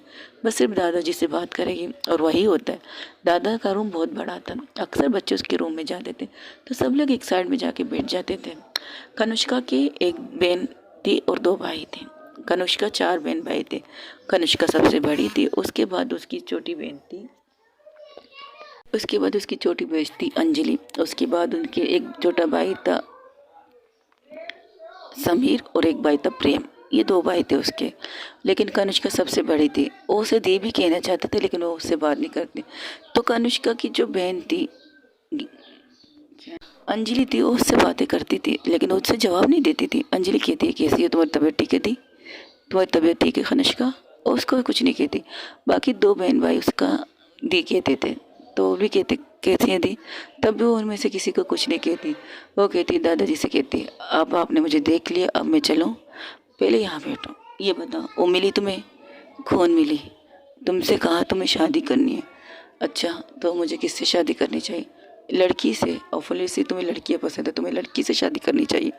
A: बस सिर्फ दादाजी से बात करेगी। और वही होता है, दादा का रूम बहुत बड़ा था, अक्सर बच्चे उसके रूम में जाते थे, तो सब लोग एक साइड में जाके बैठ जाते थे। कनुष्का की एक बहन थी और 2 भाई थे। कनुष्का 4 बहन भाई थे। कनुष्का सबसे बड़ी थी, उसके बाद उसकी छोटी बहन थी, उसके बाद उसकी छोटी बहन थी अंजलि, उसके बाद उनके एक छोटा भाई था समीर और एक भाई था प्रेम। ये 2 भाई थे उसके। लेकिन कनुष्का सबसे बड़ी थी। वो उसे दी भी कहना चाहते थे, लेकिन वो उससे बात नहीं करती। तो कनुष्का की जो बहन थी अंजलि थी, वो उससे बातें करती थी, लेकिन वो उससे जवाब नहीं देती थी। अंजलि कहती है, कैसी है, तुम्हारी तबीयत ठीक है थी, तुम्हारी तबीयत ठीक है कनिष्का, और उसको कुछ नहीं कहती। बाकी 2 बहन भाई उसका दी कहते थे, तो वो भी कहते कैसी है दी, तब भी वो उनमें से किसी को कुछ नहीं कहती। वो कहती दादाजी से कहती, अब आपने मुझे देख लिया, अब मैं चलूँ, पहले यहाँ बैठो, ये बताओ वो मिली तुम्हें, कौन मिली, तुमसे कहा तुम्हें शादी करनी है, अच्छा तो मुझे किससे शादी करनी चाहिए, लड़की से, ऑफिस तुम्हें लड़कियाँ पसंद है, तुम्हें लड़की से शादी करनी चाहिए,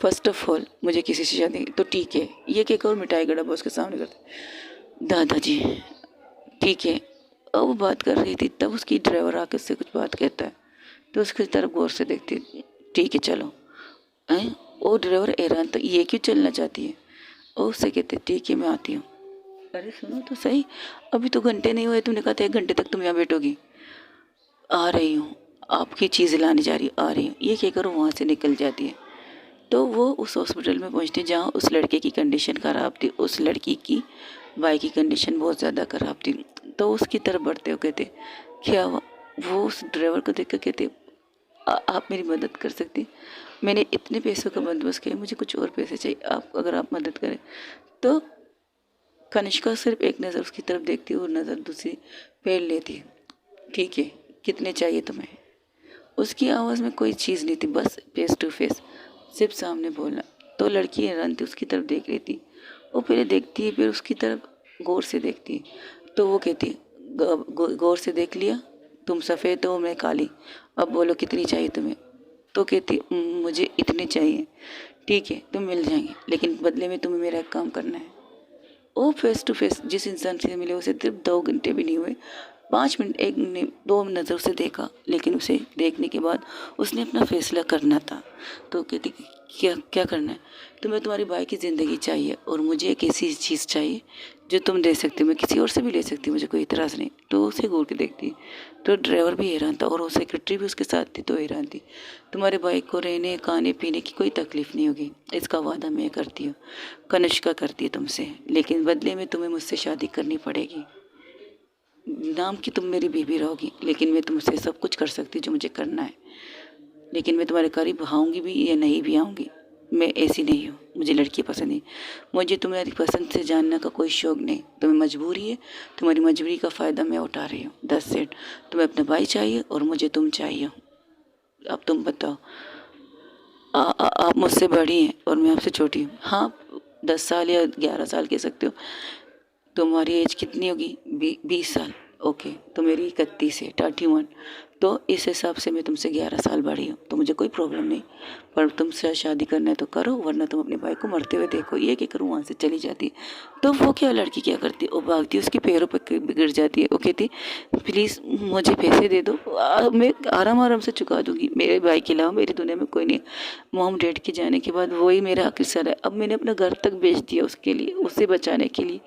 A: फर्स्ट ऑफ ऑल मुझे किसी से शादी, तो ठीक है, ये कहकर और मिठाई का डब्बा उसके सामने करते, दादाजी ठीक है। अब वो बात कर रही थी, तब उसकी ड्राइवर आके उससे कुछ बात कहता है, तो उसकी तरफ गौर से देखती, ठीक है चलो। हैं, वो ड्राइवर हैरान, तो ये क्यों चलना चाहती है, और उससे कहते ठीक है मैं आती हूँ। अरे सुनो तो सही, अभी तो घंटे नहीं हुए, तुमने कहा था 1 घंटे तक तुम यहाँ बैठोगी, आ रही हूँ, आपकी चीज़ लाने जा रही हूँ, आ रही हूँ, ये कहकर वो वहाँ से निकल जाती है। तो वो उस हॉस्पिटल में पहुंचती जहाँ उस लड़के की कंडीशन ख़राब थी। उस लड़की की भाई की कंडीशन बहुत ज़्यादा ख़राब थी। तो उसकी तरफ बढ़ते हो कहते क्या हुआ, वो उस ड्राइवर को देख कर कहते आप मेरी मदद कर सकती, मैंने इतने पैसों का बंदोबस्त किया, मुझे कुछ और पैसे चाहिए, आप अगर आप मदद करें। तो कनिष्का सिर्फ एक नज़र उसकी तरफ देखती और नज़र दूसरी फेर लेती, ठीक है कितने चाहिए तुम्हें। उसकी आवाज़ में कोई चीज़ नहीं थी, बस फेस टू फेस, सिर्फ सामने बोलना। तो लड़की हैरान थी, उसकी तरफ देख रही थी। वो पहले देखती है, फिर उसकी तरफ गौर से देखती है। तो वो कहती है गौर से देख लिया, तुम सफ़ेद हो मैं काली, अब बोलो कितनी चाहिए तुम्हें। तो कहती मुझे इतने चाहिए, ठीक है तुम मिल जाएंगे, लेकिन बदले में तुम्हें मेरा एक काम करना है। वो फेस टू फेस जिस इंसान से मिले उसे सिर्फ 2 घंटे भी नहीं हुए, 5 मिनट, एक ने 2 नज़र उसे देखा, लेकिन उसे देखने के बाद उसने अपना फैसला करना था। तो कहती क्या क्या करना है, तुम्हें तुम्हारी भाई की ज़िंदगी चाहिए और मुझे एक ऐसी चीज़ चाहिए जो तुम दे सकते हो, मैं किसी और से भी ले सकती हूँ, मुझे कोई इतराज़ नहीं। तो उसे घूर के देखती, तो ड्राइवर भी हैरान था और वो सेक्रेटरी भी उसके साथ थी, तो हैरान थी। तुम्हारे भाई को रहने खाने पीने की कोई तकलीफ़ नहीं होगी, इसका वादा मैं करती हूँ, कनिष्का करती है तुमसे, लेकिन बदले में तुम्हें मुझसे शादी करनी पड़ेगी। नाम की तुम मेरी बीवी रहोगी, लेकिन मैं तुमसे सब कुछ कर सकती जो मुझे करना है, लेकिन मैं तुम्हारे करीब आऊँगी भी या नहीं भी आऊँगी, मैं ऐसी नहीं हूँ, मुझे लड़की पसंद नहीं, मुझे तुम्हारी पसंद से जानने का कोई शौक़ नहीं, तुम्हें मजबूरी है, तुम्हारी मजबूरी का फ़ायदा मैं उठा रही हूँ, दैट्स इट। तुम्हें अपना भाई चाहिए और मुझे तुम चाहिए। अब तुम बताओ, आप मुझसे बड़ी हैं और मैं आपसे छोटी हूँ, हाँ 10 साल या 11 साल कह सकते हो। तुम्हारी एज कितनी होगी, 20 साल, ओके, तो मेरी 31 है, 31, तो इस हिसाब से मैं तुमसे 11 साल बड़ी हूँ, तो मुझे कोई प्रॉब्लम नहीं, पर तुमसे शादी करना है तो करो, वरना तुम अपने भाई को मरते हुए देखो। ये क्या करूँ, वहाँ से चली जाती। तो वो क्या लड़की क्या करती, वो भागती, उसके पैरों पर गिर जाती है, वो कहती प्लीज़ मुझे पैसे दे दो, मैं आराम आराम से चुका दूँगी, मेरे भाई के अलावा मेरी दुनिया में कोई नहीं। मॉम डैड के जाने के बाद वही मेरा आखिरी सर है, अब मैंने अपना घर तक बेच दिया उसके लिए, उसे बचाने के लिए।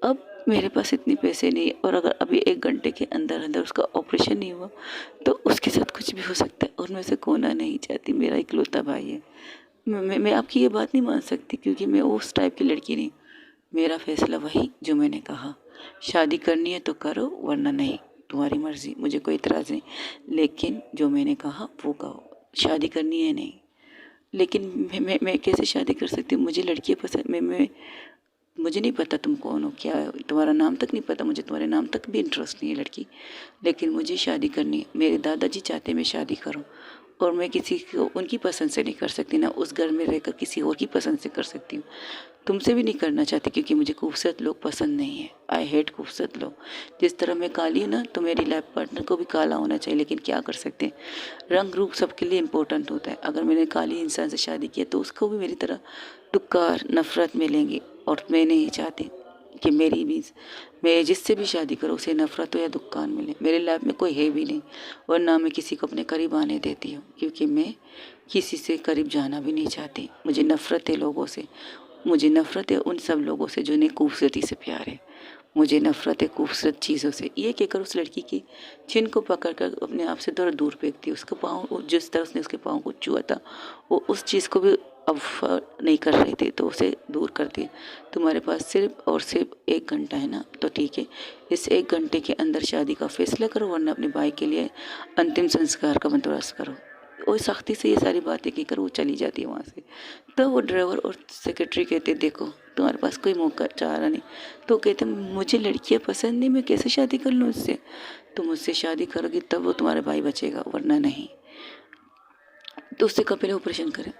A: अब मेरे पास इतने पैसे नहीं है, और अगर अभी 1 घंटे के अंदर अंदर उसका ऑपरेशन नहीं हुआ तो उसके साथ कुछ भी हो सकता है, और मैं उसे खोना नहीं चाहती, मेरा इकलौता भाई है। मैं आपकी ये बात नहीं मान सकती, क्योंकि मैं उस टाइप की लड़की नहीं। मेरा फैसला वही जो मैंने कहा, शादी करनी है तो करो वरना नहीं। तुम्हारी मर्ज़ी, मुझे कोई इतराज़ नहीं, लेकिन जो मैंने कहा वो कहो, शादी करनी है नहीं। लेकिन मैं कैसे शादी कर सकती हूँ? मुझे लड़कियाँ पसंद, मैं मुझे नहीं पता तुम कौन हो, क्या हो, तुम्हारा नाम तक नहीं पता मुझे, तुम्हारे नाम तक भी इंटरेस्ट नहीं है लड़की, लेकिन मुझे शादी करनी है। मेरे दादाजी चाहते हैं मैं शादी करूं, और मैं किसी को उनकी पसंद से नहीं कर सकती, ना उस घर में रहकर किसी और की पसंद से कर सकती हूँ। तुमसे भी नहीं करना चाहती, क्योंकि मुझे खूबसूरत लोग पसंद नहीं है। आई हेट खूबसूरत लोग। जिस तरह मैं काली हूँ ना, तो मेरी लाइफ पार्टनर को भी काला होना चाहिए, लेकिन क्या कर सकते हैं, रंग रूप सबके लिए इम्पोर्टेंट होता है। अगर मैंने काली इंसान से शादी किया तो उसको भी मेरी तरह दुक्कार नफरत मिलेंगी, और मैं नहीं चाहती कि मैं जिससे भी शादी करूँ उसे नफरत हो या दुक्कार मिले। मेरे लाइफ में कोई है भी नहीं, और ना मैं किसी को अपने करीब आने देती हूँ, क्योंकि मैं किसी से करीब जाना भी नहीं चाहती। मुझे नफरत है लोगों से, मुझे नफरत है उन सब लोगों से जिन्हें खूबसूरती से प्यार है। मुझे नफरत है खूबसूरत चीज़ों से। ये कहकर उस लड़की की चिन को पकड़कर अपने आप से थोड़ा दूर फेंकती। उसके पाँव, जिस तरह उसने उसके पाँव को छुआ था, वो उस चीज़ को भी अफोर्ड नहीं कर रही थी, तो उसे दूर करती। तुम्हारे पास सिर्फ और सिर्फ 1 घंटा है ना, तो ठीक है, इस 1 घंटे के अंदर शादी का फैसला करो, वरना अपने भाई के लिए अंतिम संस्कार का बंदोबस्त करो। और सख्ती से ये सारी बातें कहकर वो चली जाती है वहाँ से। तो वो ड्राइवर और सेक्रेटरी कहते, देखो तुम्हारे पास कोई मौका चाह रहा नहीं। तो कहते, मुझे लड़कियाँ पसंद नहीं, मैं कैसे शादी कर लूँ उससे? तुम मुझसे शादी करोगी तब वो तुम्हारा भाई बचेगा, वरना नहीं। तो उससे कब पहले ऑपरेशन करें,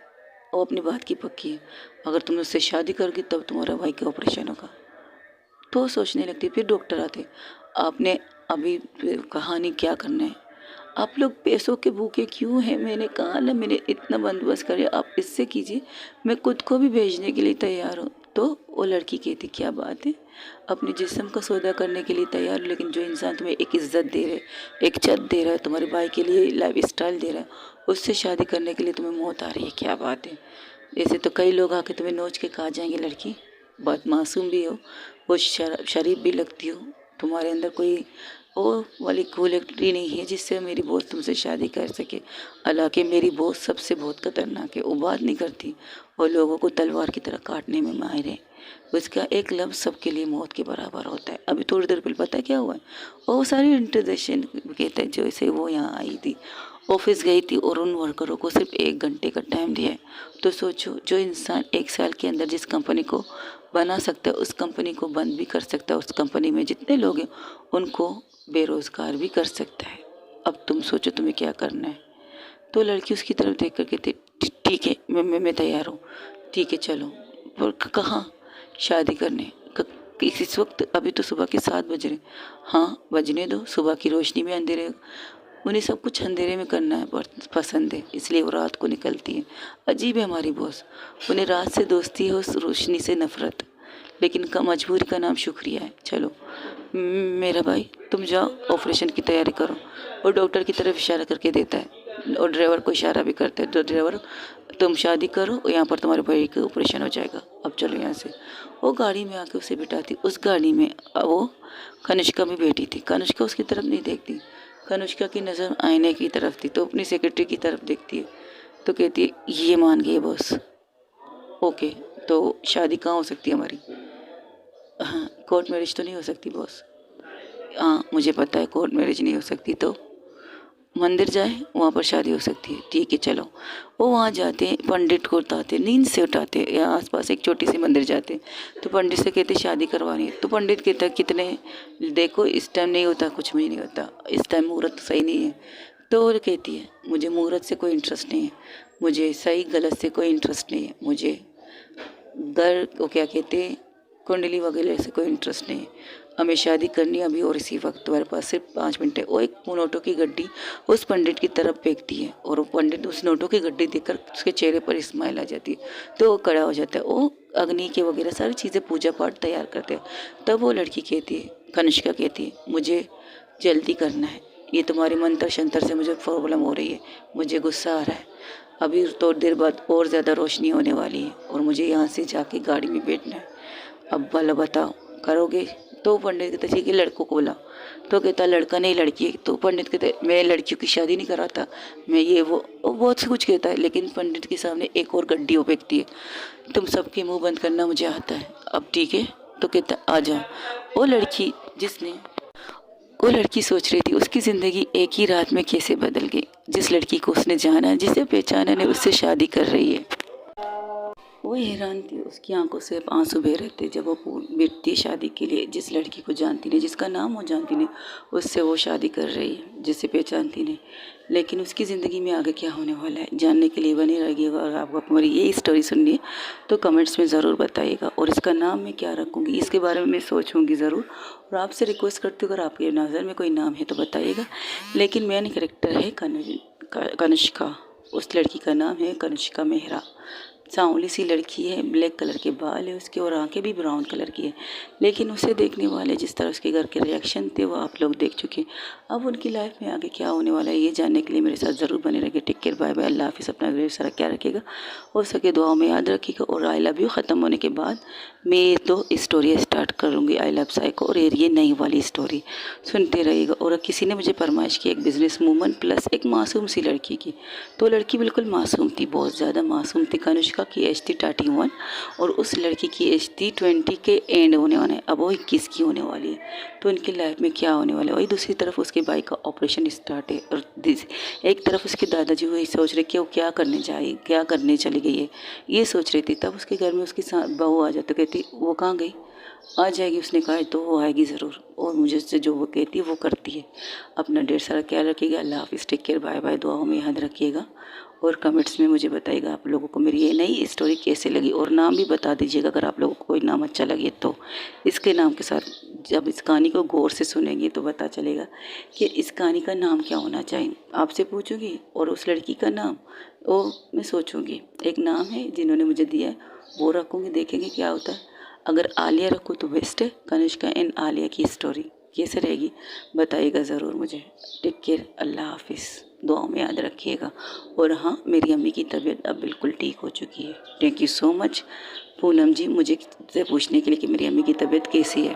A: वो अपनी बात की पक्की है। अगर तुम उससे शादी करोगी तब तुम्हारा भाई का ऑपरेशन होगा। तो सोचने लगती। फिर डॉक्टर आते, आपने अभी कहानी क्या करना है, आप लोग पैसों के भूखे क्यों हैं? मैंने कहा ना, मैंने इतना बंदोबस्त कर लिया, आप इससे कीजिए, मैं खुद को भी भेजने के लिए तैयार हूँ। तो वो लड़की कहती, क्या बात है, अपने जिस्म का सौदा करने के लिए तैयार, लेकिन जो इंसान तुम्हें एक इज्जत दे रहे, एक छत दे रहा है, तुम्हारे भाई के लिए लाइफ स्टाइल दे रहा है, उससे शादी करने के लिए तुम्हें मौत आ रही है, क्या बात है? ऐसे तो कई लोग आके तुम्हें नोच के कहा जाएंगे, लड़की बहुत मासूम भी हो, वो शरीफ भी लगती हो, तुम्हारे अंदर कोई वो वाली क्वालिटी नहीं है जिससे मेरी बॉस तुमसे शादी कर सके। हालांकि मेरी बॉस सबसे बहुत खतरनाक है, वो बात नहीं करती, वो लोगों को तलवार की तरह काटने में माहिर है। उसका एक लफ्ज़ सबके लिए मौत के बराबर होता है। अभी थोड़ी देर पहले पता है क्या हुआ है, वो सारी इंट्रोडक्शन कहते हैं, जैसे वो यहाँ आई थी, ऑफिस गई थी, और उन वर्करों को सिर्फ 1 घंटे का टाइम दिया है। तो सोचो, जो इंसान 1 साल के अंदर जिस कंपनी को बना सकता है, उस कंपनी को बंद भी कर सकता है, उस कंपनी में जितने लोग हैं उनको बेरोज़गार भी कर सकता है। अब तुम सोचो तुम्हें क्या करना है। तो लड़की उसकी तरफ देख कर कहती, ठीक है, मैं तैयार हूँ, ठीक है चलो। पर कहाँ? शादी करने। इस वक्त अभी तो सुबह के 7 बज रहे। हाँ बजने दो, सुबह की रोशनी में अंधेरे, उन्हें सब कुछ अंधेरे में करना है बहुत पसंद है, इसलिए वो रात को निकलती है। अजीब है हमारी बॉस, उन्हें रात से दोस्ती है, उस रोशनी से नफरत, लेकिन का मजबूरी का नाम शुक्रिया है। चलो मेरा भाई, तुम जाओ ऑपरेशन की तैयारी करो। और डॉक्टर की तरफ इशारा करके देता है, और ड्राइवर को इशारा भी करता है, तो ड्राइवर तुम शादी करो, यहाँ पर तुम्हारे भाई का ऑपरेशन हो जाएगा, अब चलो यहाँ से। वो गाड़ी में आके उसे बिठाती। उस गाड़ी में वो कनिष्का भी बैठी थी। कनिष्का उसकी तरफ नहीं देखती, कनिष्का की नज़र आईने की तरफ थी, तो अपनी सेक्रेटरी की तरफ देखती है, तो कहती है, ये मान गई बॉस, ओके, तो शादी कहाँ हो सकती है हमारी? हाँ, कोर्ट मैरिज तो नहीं हो सकती बॉस। हाँ मुझे पता है कोर्ट मैरिज नहीं हो सकती, तो मंदिर जाए, वहाँ पर शादी हो सकती है, ठीक है चलो। वो वहाँ जाते हैं, पंडित को उठाते, नींद से उठाते, या आसपास एक छोटी सी मंदिर जाते, तो पंडित से कहते शादी करवानी है। तो पंडित कहता, कितने? देखो इस टाइम नहीं होता, कुछ भी नहीं होता, इस टाइम मुहूर्त सही नहीं है। तो वो कहती है, मुझे मुहूर्त से कोई इंटरेस्ट नहीं है, मुझे सही गलत से कोई इंटरेस्ट नहीं है, मुझे घर को क्या कहते हैं, कुंडली वगैरह से कोई इंटरेस्ट नहीं है, हमें शादी करनी है अभी और इसी वक्त, तुम्हारे पास सिर्फ 5 मिनट है। वो एक नोटों की गड्डी उस पंडित की तरफ फेंकती है, और वो पंडित उस नोटों की गड्डी देखकर उसके चेहरे पर स्माइल आ जाती है, तो वो खड़ा हो जाता है। वो अग्नि के वगैरह सारी चीज़ें पूजा पाठ तैयार करते हैं। तब वो लड़की कहती है, कनिष्का कहती है, मुझे जल्दी करना है, ये तुम्हारे मंत्र शंतर से मुझे प्रॉब्लम हो रही है, मुझे गुस्सा आ रहा है, अभी थोड़ी देर बाद और ज़्यादा रोशनी होने वाली है, और मुझे यहाँ से जाके गाड़ी में बैठना है, अब भला बताओ करोगे? तो पंडित कहते, ठीक है लड़कों को बोला। तो कहता, लड़का नहीं लड़की है। तो पंडित कहते, मैं लड़कियों की शादी नहीं कराता, मैं ये वो बहुत से कुछ कहता है, लेकिन पंडित के सामने एक और गड्डी वो फेंकती है, तुम सबके मुंह बंद करना मुझे आता है, अब ठीक है। तो कहता, आ जाओ। वो लड़की जिसने वो लड़की सोच रही थी उसकी ज़िंदगी एक ही रात में कैसे बदल गई। जिस लड़की को उसने जाना, जिसे पहचाना ने, उससे शादी कर रही है। वो हैरान थी, उसकी आंखों से अब आंसू बह रहे थे जब वो बैठती शादी के लिए। जिस लड़की को जानती नहीं, जिसका नाम वो जानती नहीं, उससे वो शादी कर रही है जिसे पहचानती नहीं। लेकिन उसकी ज़िंदगी में आगे क्या होने वाला है जानने के लिए बने रहिएगा। और आपको हमारी यही स्टोरी सुननी है तो कमेंट्स में ज़रूर बताइएगा। और इसका नाम मैं क्या रखूँगी इसके बारे में मैं सोचूँगी ज़रूर। और आपसे रिक्वेस्ट करती हूँ, अगर आपके नज़र में कोई नाम है तो बताइएगा। लेकिन मेन कैरेक्टर है कनिष्का। उस लड़की का नाम है कनिष्का मेहरा। सांवली सी लड़की है, ब्लैक कलर के बाल है उसके और आंखें भी ब्राउन कलर की है। लेकिन उसे देखने वाले जिस तरह उसके घर के रिएक्शन थे वो आप लोग देख चुके। अब उनकी लाइफ में आगे क्या होने वाला है ये जानने के लिए मेरे साथ ज़रूर बने रहिए। टेक केयर, बाय बाय, अल्लाह हाफिज़। अपना ढेर सारा क्या रखिएगा, हो सके दुआओं में याद रखिएगा। और आई लव यू ख़त्म होने के बाद मैं तो स्टोरी स्टार्ट करूँगी आई लव साइको, और ये नई वाली स्टोरी सुनते रहिएगा। और किसी ने मुझे फरमाइश की एक बिजनेस वूमन प्लस एक मासूम सी लड़की की, तो लड़की बिल्कुल मासूम थी, बहुत ज़्यादा मासूम थी। कनिष्का की एज थी 31 और उस लड़की की एज थी 20 के एंड होने वाला है। अब वो 21 की होने वाली है। तो उनकी लाइफ में क्या होने वाला है। वही दूसरी तरफ उसके भाई का ऑपरेशन स्टार्ट है और एक तरफ उसके दादाजी वही सोच रहे कि वो क्या करने जाए, क्या करने चली गई है, ये सोच रही थी। तब उसके घर में उसकी बहू आ जाती, कहती वो कहाँ गई, आ जाएगी। उसने कहा तो वो आएगी ज़रूर और मुझे से जो वो कहती है वो करती है। अपना ढेर सारा ख्याल रखिएगा। अल्लाह हाफिज़, टेक केयर, बाय बाय। दुआओं में याद रखिएगा और कमेंट्स में मुझे बताइएगा आप लोगों को मेरी ये नई स्टोरी कैसे लगी। और नाम भी बता दीजिएगा अगर आप लोगों को कोई नाम अच्छा लगे तो। इसके नाम के साथ जब इस कहानी को गौर से सुनेंगे तो पता चलेगा कि इस कहानी का नाम क्या होना चाहिए। आपसे पूछूंगी और उस लड़की का नाम वो मैं सोचूंगी। एक नाम है जिन्होंने मुझे दिया है वो रखूँगी, देखेंगे क्या होता है। अगर आलिया रखूँ तो बेस्ट है। कनिष्का एंड आलिया की स्टोरी कैसे रहेगी बताइएगा ज़रूर मुझे। टेक केयर, अल्लाह हाफिज़। दुआओं में याद रखिएगा। और हाँ, मेरी अम्मी की तबीयत अब बिल्कुल ठीक हो चुकी है। Thank you so much Poonam ji मुझे से पूछने के लिए कि मेरी अम्मी की तबीयत कैसी है।